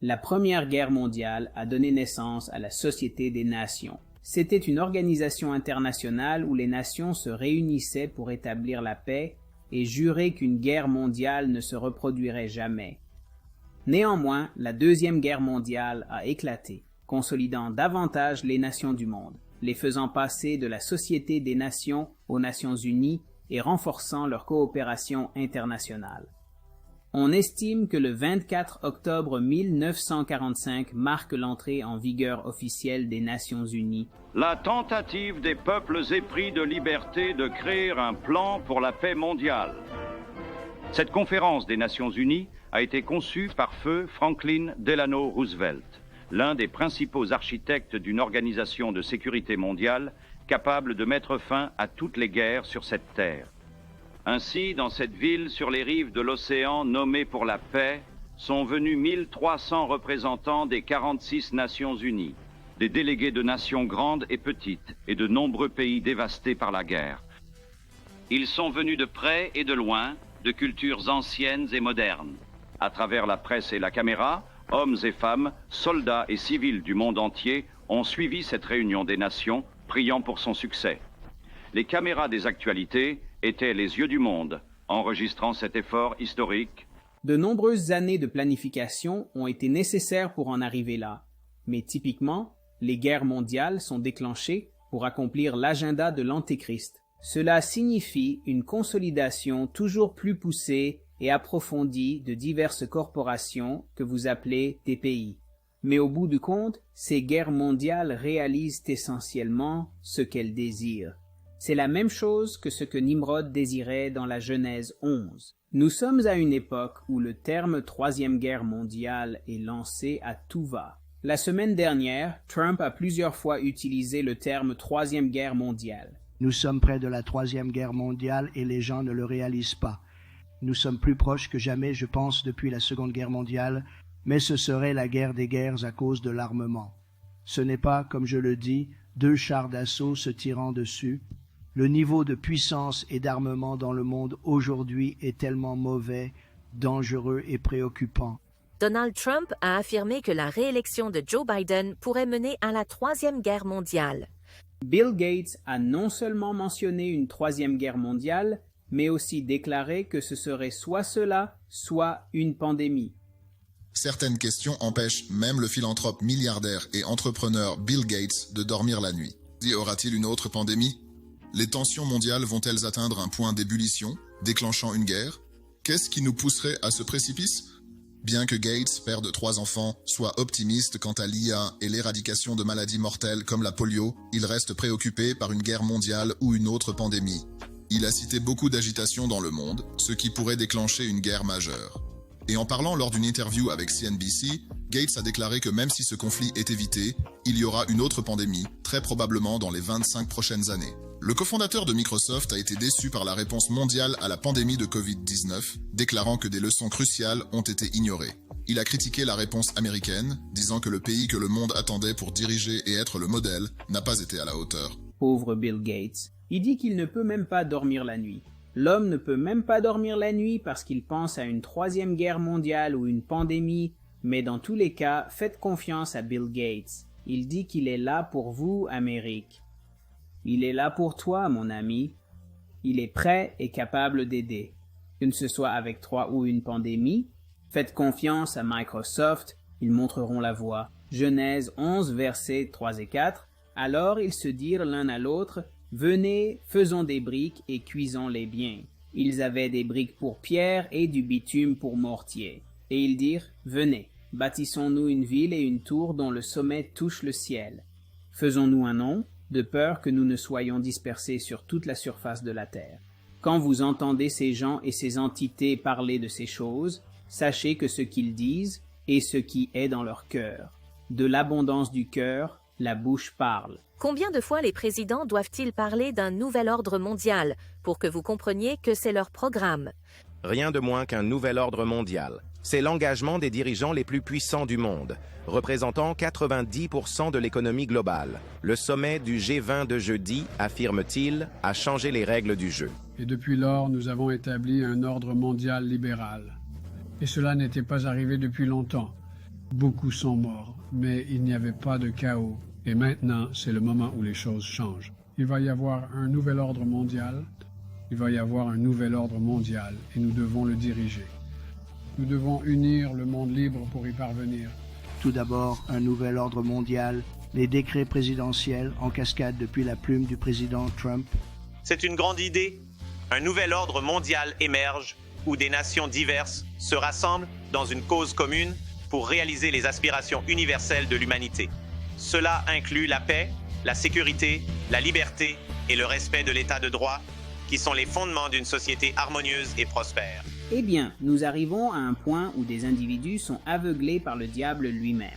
La Première Guerre mondiale a donné naissance à la Société des Nations. C'était une organisation internationale où les nations se réunissaient pour établir la paix et jurer qu'une guerre mondiale ne se reproduirait jamais. Néanmoins, la Deuxième Guerre mondiale a éclaté, consolidant davantage les nations du monde, les faisant passer de la Société des Nations aux Nations Unies et renforçant leur coopération internationale. On estime que le 24 octobre 1945 marque l'entrée en vigueur officielle des Nations Unies. La tentative des peuples épris de liberté de créer un plan pour la paix mondiale. Cette conférence des Nations Unies a été conçue par feu Franklin Delano Roosevelt, l'un des principaux architectes d'une organisation de sécurité mondiale capable de mettre fin à toutes les guerres sur cette terre. Ainsi, dans cette ville sur les rives de l'océan nommée pour la paix, sont venus 1300 représentants des 46 Nations Unies, des délégués de nations grandes et petites et de nombreux pays dévastés par la guerre. Ils sont venus de près et de loin, de cultures anciennes et modernes. À travers la presse et la caméra, hommes et femmes, soldats et civils du monde entier ont suivi cette réunion des nations, priant pour son succès. Les caméras des actualités étaient les yeux du monde, enregistrant cet effort historique. De nombreuses années de planification ont été nécessaires pour en arriver là. Mais typiquement, les guerres mondiales sont déclenchées pour accomplir l'agenda de l'Antéchrist. Cela signifie une consolidation toujours plus poussée et approfondie de diverses corporations que vous appelez des pays. Mais au bout du compte, ces guerres mondiales réalisent essentiellement ce qu'elles désirent. C'est la même chose que ce que Nimrod désirait dans la Genèse 11. Nous sommes à une époque où le terme Troisième Guerre mondiale est lancé à tout va. La semaine dernière, Trump a plusieurs fois utilisé le terme Troisième Guerre mondiale. Nous sommes près de la Troisième Guerre mondiale et les gens ne le réalisent pas. Nous sommes plus proches que jamais, je pense, depuis la Seconde Guerre mondiale, mais ce serait la guerre des guerres à cause de l'armement. Ce n'est pas, comme je le dis, deux chars d'assaut se tirant dessus. Le niveau de puissance et d'armement dans le monde aujourd'hui est tellement mauvais, dangereux et préoccupant. Donald Trump a affirmé que la réélection de Joe Biden pourrait mener à la Troisième Guerre mondiale. Bill Gates a non seulement mentionné une Troisième Guerre mondiale, mais aussi déclaré que ce serait soit cela, soit une pandémie. Certaines questions empêchent même le philanthrope milliardaire et entrepreneur Bill Gates de dormir la nuit. Y aura-t-il une autre pandémie ? Les tensions mondiales vont-elles atteindre un point d'ébullition, déclenchant une guerre ? Qu'est-ce qui nous pousserait à ce précipice ? Bien que Gates, père de 3 enfants, soit optimiste quant à l'IA et l'éradication de maladies mortelles comme la polio, il reste préoccupé par une guerre mondiale ou une autre pandémie. Il a cité beaucoup d'agitation dans le monde, ce qui pourrait déclencher une guerre majeure. Et en parlant lors d'une interview avec CNBC, Gates a déclaré que même si ce conflit est évité, il y aura une autre pandémie, très probablement dans les 25 prochaines années. Le cofondateur de Microsoft a été déçu par la réponse mondiale à la pandémie de Covid-19, déclarant que des leçons cruciales ont été ignorées. Il a critiqué la réponse américaine, disant que le pays que le monde attendait pour diriger et être le modèle n'a pas été à la hauteur. Pauvre Bill Gates. Il dit qu'il ne peut même pas dormir la nuit. L'homme ne peut même pas dormir la nuit parce qu'il pense à une troisième guerre mondiale ou une pandémie, mais dans tous les cas, faites confiance à Bill Gates. Il dit qu'il est là pour vous, Amérique. Il est là pour toi, mon ami. Il est prêt et capable d'aider. Que ce soit avec toi ou une pandémie, faites confiance à Microsoft, ils montreront la voie. Genèse 11, versets 3 et 4. Alors ils se dirent l'un à l'autre, « Venez, faisons des briques et cuisons-les bien. » Ils avaient des briques pour pierre et du bitume pour mortier. Et ils dirent, « Venez, bâtissons-nous une ville et une tour dont le sommet touche le ciel. Faisons-nous un nom, de peur que nous ne soyons dispersés sur toute la surface de la terre. » Quand vous entendez ces gens et ces entités parler de ces choses, sachez que ce qu'ils disent est ce qui est dans leur cœur. De l'abondance du cœur, la bouche parle. Combien de fois les présidents doivent-ils parler d'un nouvel ordre mondial pour que vous compreniez que c'est leur programme? Rien de moins qu'un nouvel ordre mondial. C'est l'engagement des dirigeants les plus puissants du monde, représentant 90% de l'économie globale. Le sommet du G20 de jeudi, affirme-t-il, a changé les règles du jeu. Et depuis lors, nous avons établi un ordre mondial libéral. Et cela n'était pas arrivé depuis longtemps. Beaucoup sont morts, mais il n'y avait pas de chaos. Et maintenant, c'est le moment où les choses changent. Il va y avoir un nouvel ordre mondial. Il va y avoir un nouvel ordre mondial et nous devons le diriger. Nous devons unir le monde libre pour y parvenir. Tout d'abord, un nouvel ordre mondial, les décrets présidentiels en cascade depuis la plume du président Trump. C'est une grande idée. Un nouvel ordre mondial émerge où des nations diverses se rassemblent dans une cause commune pour réaliser les aspirations universelles de l'humanité. Cela inclut la paix, la sécurité, la liberté et le respect de l'état de droit, qui sont les fondements d'une société harmonieuse et prospère. Eh bien, nous arrivons à un point où des individus sont aveuglés par le diable lui-même.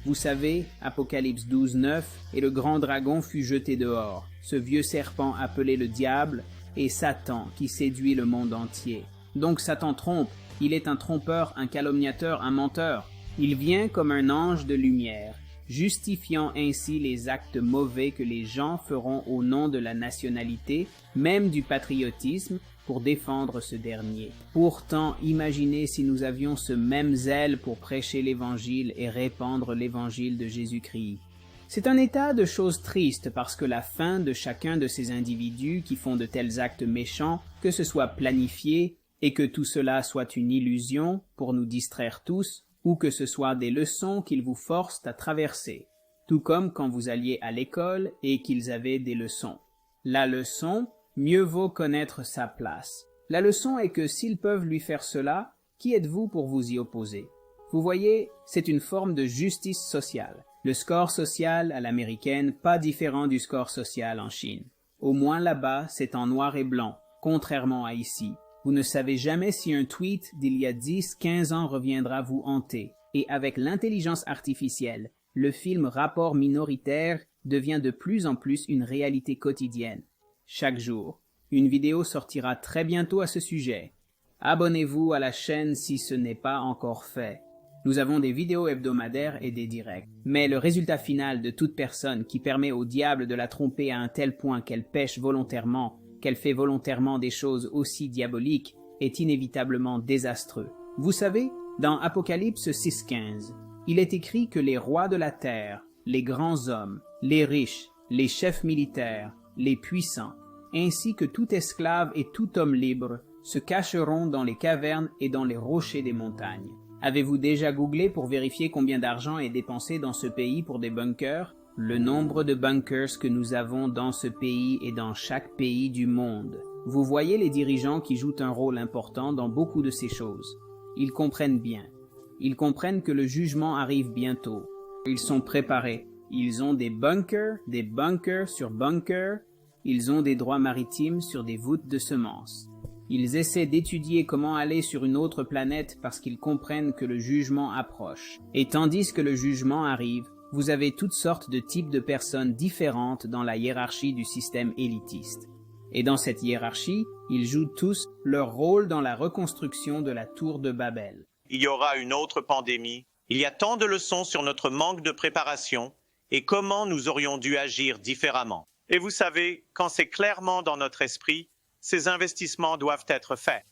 Vous savez, Apocalypse 12:9, et le grand dragon fut jeté dehors, ce vieux serpent appelé le diable, et Satan qui séduit le monde entier. Donc Satan trompe, il est un trompeur, un calomniateur, un menteur. Il vient comme un ange de lumière, justifiant ainsi les actes mauvais que les gens feront au nom de la nationalité, même du patriotisme, pour défendre ce dernier. Pourtant, imaginez si nous avions ce même zèle pour prêcher l'Évangile et répandre l'Évangile de Jésus-Christ. C'est un état de choses tristes parce que la fin de chacun de ces individus qui font de tels actes méchants, que ce soit planifié et que tout cela soit une illusion pour nous distraire tous, ou que ce soit des leçons qu'ils vous forcent à traverser, tout comme quand vous alliez à l'école et qu'ils avaient des leçons. La leçon, mieux vaut connaître sa place. La leçon est que s'ils peuvent lui faire cela, qui êtes-vous pour vous y opposer? Vous voyez, c'est une forme de justice sociale. Le score social à l'américaine, pas différent du score social en Chine. Au moins là-bas, c'est en noir et blanc, contrairement à ici. Vous ne savez jamais si un tweet d'il y a 10, 15 ans reviendra vous hanter. Et avec l'intelligence artificielle, le film Rapport minoritaire devient de plus en plus une réalité quotidienne. Chaque jour, une vidéo sortira très bientôt à ce sujet. Abonnez-vous à la chaîne si ce n'est pas encore fait. Nous avons des vidéos hebdomadaires et des directs. Mais le résultat final de toute personne qui permet au diable de la tromper à un tel point qu'elle pêche volontairement, qu'elle fait volontairement des choses aussi diaboliques, est inévitablement désastreux. Vous savez, dans Apocalypse 6:15, il est écrit que les rois de la terre, les grands hommes, les riches, les chefs militaires, les puissants, ainsi que tout esclave et tout homme libre, se cacheront dans les cavernes et dans les rochers des montagnes. Avez-vous déjà googlé pour vérifier combien d'argent est dépensé dans ce pays pour des bunkers? Le nombre de bunkers que nous avons dans ce pays et dans chaque pays du monde. Vous voyez les dirigeants qui jouent un rôle important dans beaucoup de ces choses. Ils comprennent bien. Ils comprennent que le jugement arrive bientôt. Ils sont préparés. Ils ont des bunkers sur bunkers. Ils ont des droits maritimes sur des voûtes de semences. Ils essaient d'étudier comment aller sur une autre planète parce qu'ils comprennent que le jugement approche. Et tandis que le jugement arrive, vous avez toutes sortes de types de personnes différentes dans la hiérarchie du système élitiste. Et dans cette hiérarchie, ils jouent tous leur rôle dans la reconstruction de la tour de Babel. Il y aura une autre pandémie. Il y a tant de leçons sur notre manque de préparation et comment nous aurions dû agir différemment. Et vous savez, quand c'est clairement dans notre esprit, ces investissements doivent être faits.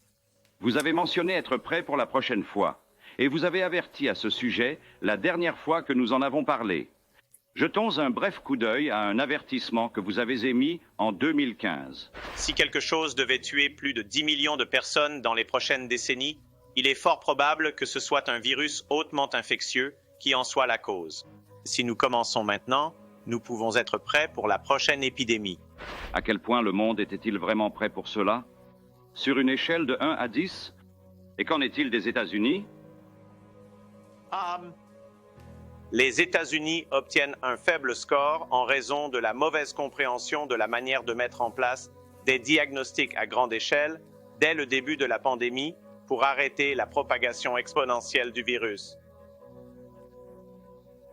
Vous avez mentionné être prêt pour la prochaine fois. Et vous avez averti à ce sujet la dernière fois que nous en avons parlé. Jetons un bref coup d'œil à un avertissement que vous avez émis en 2015. Si quelque chose devait tuer plus de 10 millions de personnes dans les prochaines décennies, il est fort probable que ce soit un virus hautement infectieux qui en soit la cause. Si nous commençons maintenant, nous pouvons être prêts pour la prochaine épidémie. À quel point le monde était-il vraiment prêt pour cela? Sur une échelle de 1 à 10? Et qu'en est-il des États-Unis? Les États-Unis obtiennent un faible score en raison de la mauvaise compréhension de la manière de mettre en place des diagnostics à grande échelle dès le début de la pandémie pour arrêter la propagation exponentielle du virus.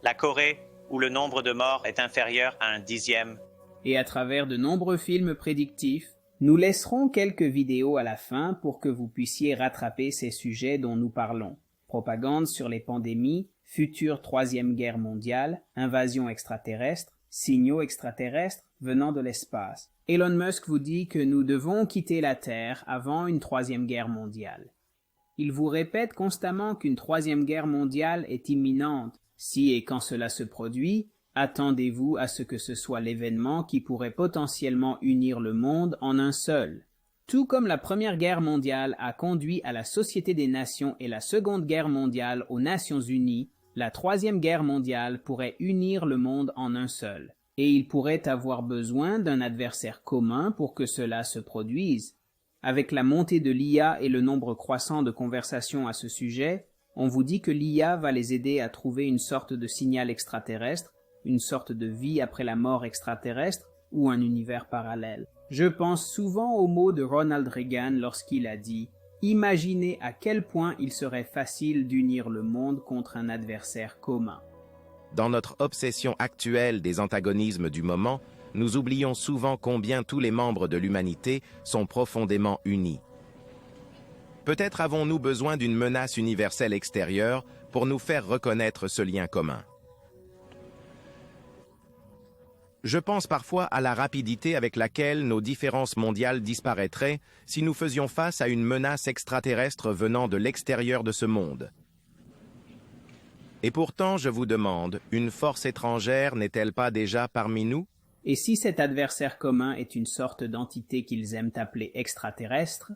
La Corée, où le nombre de morts est inférieur à 1/10. Et à travers de nombreux films prédictifs, nous laisserons quelques vidéos à la fin pour que vous puissiez rattraper ces sujets dont nous parlons. Propagande sur les pandémies, future troisième guerre mondiale, invasion extraterrestre, signaux extraterrestres venant de l'espace. Elon Musk vous dit que nous devons quitter la Terre avant une troisième guerre mondiale. Il vous répète constamment qu'une troisième guerre mondiale est imminente. Si et quand cela se produit, attendez-vous à ce que ce soit l'événement qui pourrait potentiellement unir le monde en un seul. Tout comme la Première Guerre mondiale a conduit à la Société des Nations et la Seconde Guerre mondiale aux Nations Unies, la Troisième Guerre mondiale pourrait unir le monde en un seul. Et il pourrait avoir besoin d'un adversaire commun pour que cela se produise. Avec la montée de l'IA et le nombre croissant de conversations à ce sujet, on vous dit que l'IA va les aider à trouver une sorte de signal extraterrestre, une sorte de vie après la mort extraterrestre ou un univers parallèle. Je pense souvent aux mots de Ronald Reagan lorsqu'il a dit « Imaginez à quel point il serait facile d'unir le monde contre un adversaire commun. » Dans notre obsession actuelle des antagonismes du moment, nous oublions souvent combien tous les membres de l'humanité sont profondément unis. Peut-être avons-nous besoin d'une menace universelle extérieure pour nous faire reconnaître ce lien commun. Je pense parfois à la rapidité avec laquelle nos différences mondiales disparaîtraient si nous faisions face à une menace extraterrestre venant de l'extérieur de ce monde. Et pourtant, je vous demande, une force étrangère n'est-elle pas déjà parmi nous? Et si cet adversaire commun est une sorte d'entité qu'ils aiment appeler extraterrestre,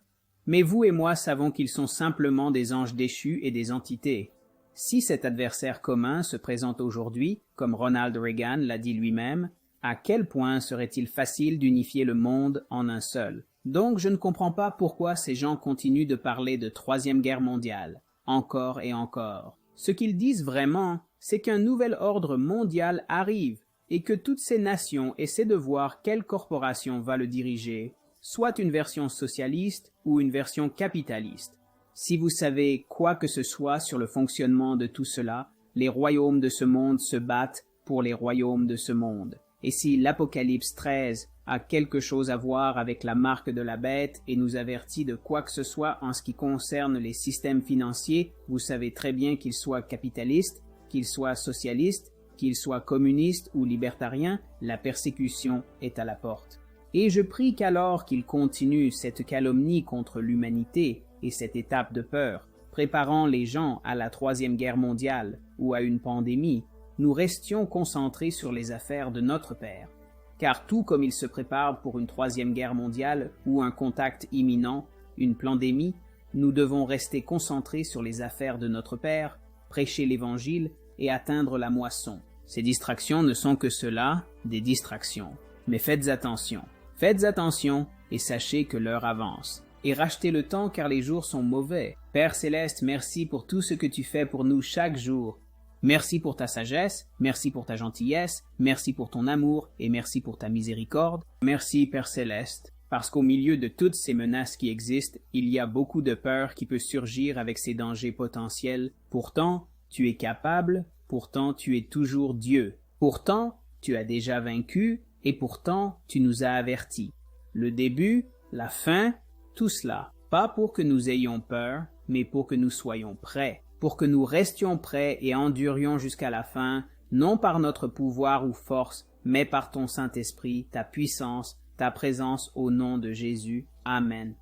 mais vous et moi savons qu'ils sont simplement des anges déchus et des entités. Si cet adversaire commun se présente aujourd'hui, comme Ronald Reagan l'a dit lui-même, à quel point serait-il facile d'unifier le monde en un seul? Donc je ne comprends pas pourquoi ces gens continuent de parler de Troisième Guerre mondiale, encore et encore. Ce qu'ils disent vraiment, c'est qu'un nouvel ordre mondial arrive et que toutes ces nations essaient de voir quelle corporation va le diriger, soit une version socialiste ou une version capitaliste. Si vous savez quoi que ce soit sur le fonctionnement de tout cela, les royaumes de ce monde se battent pour les royaumes de ce monde. Et si l'Apocalypse 13 a quelque chose à voir avec la marque de la bête et nous avertit de quoi que ce soit en ce qui concerne les systèmes financiers, vous savez très bien qu'ils soient capitalistes, qu'ils soient socialistes, qu'ils soient communistes ou libertariens, la persécution est à la porte. Et je prie qu'alors qu'ils continuent cette calomnie contre l'humanité et cette étape de peur, préparant les gens à la Troisième Guerre mondiale ou à une pandémie, nous restions concentrés sur les affaires de notre Père. Car tout comme il se prépare pour une Troisième Guerre mondiale ou un contact imminent, une pandémie, nous devons rester concentrés sur les affaires de notre Père, prêcher l'Évangile et atteindre la moisson. Ces distractions ne sont que cela, des distractions. Mais faites attention et sachez que l'heure avance. Et rachetez le temps car les jours sont mauvais. Père Céleste, merci pour tout ce que tu fais pour nous chaque jour. Merci pour ta sagesse, merci pour ta gentillesse, merci pour ton amour et merci pour ta miséricorde. Merci Père Céleste, parce qu'au milieu de toutes ces menaces qui existent, il y a beaucoup de peur qui peut surgir avec ces dangers potentiels. Pourtant, tu es capable, pourtant tu es toujours Dieu. Pourtant, tu as déjà vaincu et pourtant tu nous as avertis. Le début, la fin, tout cela, pas pour que nous ayons peur, mais pour que nous soyons prêts. Pour que nous restions prêts et endurions jusqu'à la fin, non par notre pouvoir ou force, mais par ton Saint-Esprit, ta puissance, ta présence au nom de Jésus. Amen.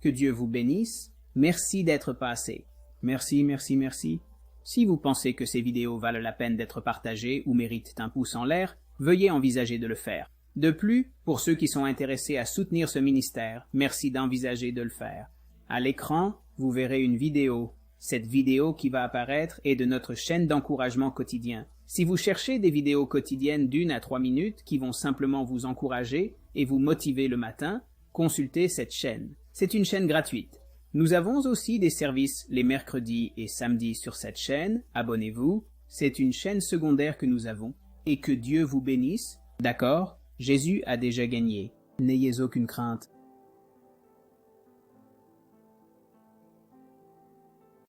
Que Dieu vous bénisse. Merci d'être passé. Merci. Si vous pensez que ces vidéos valent la peine d'être partagées ou méritent un pouce en l'air, veuillez envisager de le faire. De plus, pour ceux qui sont intéressés à soutenir ce ministère, merci d'envisager de le faire. À l'écran, vous verrez une vidéo. Cette vidéo qui va apparaître est de notre chaîne d'encouragement quotidien. Si vous cherchez des vidéos quotidiennes d'1 à 3 minutes qui vont simplement vous encourager et vous motiver le matin, consultez cette chaîne. C'est une chaîne gratuite. Nous avons aussi des services les mercredis et samedis sur cette chaîne. Abonnez-vous. C'est une chaîne secondaire que nous avons. Et que Dieu vous bénisse. D'accord? Jésus a déjà gagné. N'ayez aucune crainte.